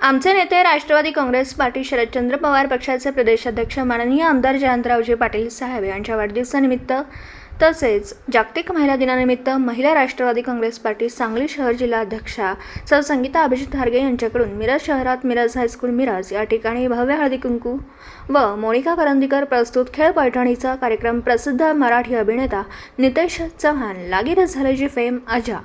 आमचे नेते राष्ट्रवादी काँग्रेस पार्टी शरदचंद्र पवार पक्षाचे प्रदेशाध्यक्ष माननीय आमदार जयंतरावजी पाटील साहेब यांच्या वाढदिवसानिमित्त तसेच जागतिक महिला दिनानिमित्त महिला राष्ट्रवादी काँग्रेस पार्टी सांगली शहर जिल्हा अध्यक्षा सौ संगीता अभिजित हार्गे यांच्याकडून मिरज शहरात मिरज हायस्कूल मिरज या ठिकाणी भव्य हळदी कुंकू व मोनिका करंदीकर प्रस्तुत खेळ पैठणीचा कार्यक्रम प्रसिद्ध मराठी अभिनेता नितेश चव्हाण लागीरच झाल्याची फेम अजा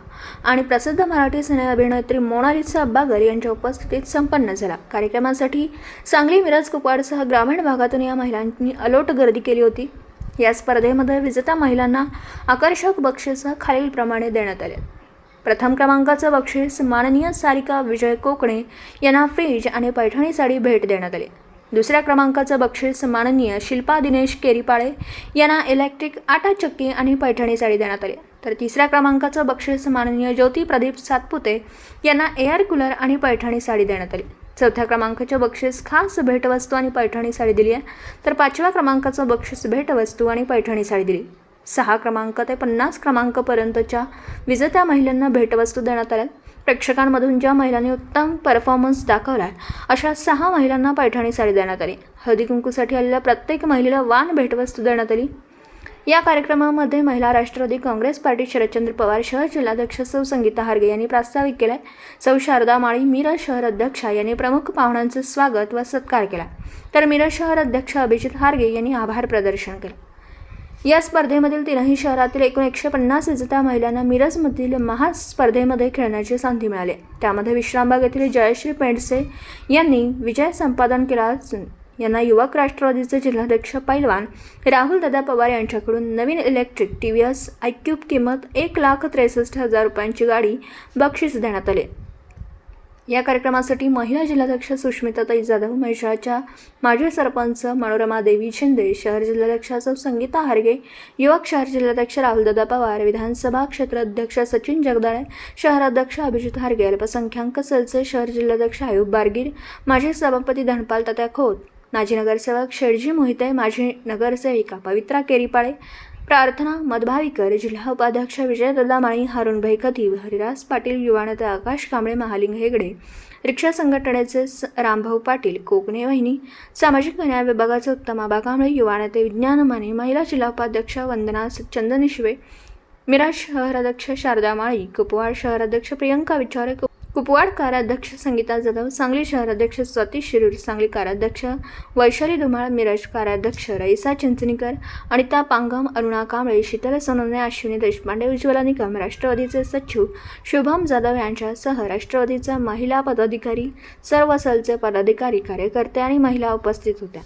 आणि प्रसिद्ध मराठी सिने अभिनेत्री मोनालिसा बागर यांच्या उपस्थितीत संपन्न झाला। कार्यक्रमासाठी सांगली मिरज कुपवाडसह ग्रामीण भागातून या महिलांनी अलोट गर्दी केली होती। या स्पर्धेमध्ये विजेत्या महिलांना आकर्षक बक्षीस खालीलप्रमाणे देण्यात आले। प्रथम क्रमांकाचं बक्षीस माननीय सारिका विजय कोकणे यांना फ्रीज आणि पैठणी साडी भेट देण्यात आली। दुसऱ्या क्रमांकाचं बक्षीस माननीय शिल्पा दिनेश केरीपाळे यांना इलेक्ट्रिक आटा चक्की आणि पैठणी साडी देण्यात आली। तर तिसऱ्या क्रमांकाचं बक्षीस माननीय ज्योती प्रदीप सातपुते यांना एअर कूलर आणि पैठणी साडी देण्यात आली। चौथ्या क्रमांकाचे बक्षीस खास भेटवस्तू आणि पैठणी साडी दिली आहे। तर पाचव्या क्रमांकाचं बक्षीस भेटवस्तू आणि पैठणी साडी दिली। 6 क्रमांक ते 50 क्रमांकापर्यंतच्या विजेत्या महिलांना भेटवस्तू देण्यात आल्या। प्रेक्षकांमधून ज्या महिलांनी उत्तम परफॉर्मन्स दाखवला अशा 6 महिलांना पैठणी साडी देण्यात आली। हळदी कुंकूसाठी आलेल्या प्रत्येक महिलेला वाण भेटवस्तू देण्यात आली। या कार्यक्रमामध्ये महिला राष्ट्रवादी काँग्रेस पार्टी शरदचंद्र पवार शहर जिल्हाध्यक्ष सौ संगीता हार्गे यांनी प्रास्ताविक केला। सौ शारदा माळी मिरज शहर अध्यक्षा यांनी प्रमुख पाहुण्यांचे स्वागत व सत्कार केला। तर मिरज शहर अध्यक्ष अभिजित हार्गे यांनी आभार प्रदर्शन केले। या स्पर्धेमधील 3ही शहरातील एकूण 150 विजेत्या महिलांना मिरजमधील महास्पर्धेमध्ये खेळण्याची संधी मिळाली। त्यामध्ये विश्रामबाग येथील जयश्री पेंडसे यांनी विजय संपादन केला असून यांना युवक राष्ट्रवादीचे जिल्हाध्यक्ष पैलवान राहुल दादा पवार यांच्याकडून नवीन इलेक्ट्रिक TVS iQube किंमत 1,63,000 रुपयांची गाडी बक्षीस देण्यात आले। या कार्यक्रमासाठी महिला जिल्हाध्यक्ष सुष्मिताताई जाधव, म्हैसाळच्या माजी सरपंच मनोरमा देवी शिंदे, शहर जिल्हाध्यक्ष सौ संगीता हार्गे, युवक शहर जिल्हाध्यक्ष राहुल दादा पवार, विधानसभा क्षेत्र अध्यक्ष सचिन जगदाळे, शहर अध्यक्ष अभिजित हार्गे, अल्पसंख्याक सेलचे शहर जिल्हाध्यक्ष आयुब बारगीर, माजी सभापती धनपाल तात्या खोत, माजी नगरसेवक शेडजी मोहिते, माजी नगरसेविका पवित्रा केरीपाळे, प्रार्थना मधभावीकर, जिल्हा उपाध्यक्ष विजयदादा माळी, हारुणभाई कदीब, हरिराज पाटील, युवा नेते आकाश कांबळे, महालिंग हेगडे, रिक्षा संघटनेचे रामभाऊ पाटील, कोकणे वहिनी, सामाजिक न्याय विभागाचे उत्तम आबा कांबळे, युवा नेते विज्ञान माने, महिला जिल्हा उपाध्यक्ष वंदना चंदनशिवे, मिरज शहर अध्यक्ष शारदा माळी, कुपवाड शहर अध्यक्ष प्रियंका विचारे, कुपवाड कार्याध्यक्ष संगीता जाधव, सांगली शहर अध्यक्ष स्वाती शिरूर, सांगली कार्याध्यक्ष वैशाली धुमाळ, मिरज कार्याध्यक्ष रईसा चिंचणीकर, अनिता पांगम, अरुणा कांबळे, शीतल सोनवणे, अश्विनी देशपांडे, उज्ज्वला निकम, राष्ट्रवादीचे सचिव शुभम जाधव यांच्यासह राष्ट्रवादीच्या महिला पदाधिकारी, सर्व सेलचे पदाधिकारी, कार्यकर्ते आणि महिला उपस्थित होत्या।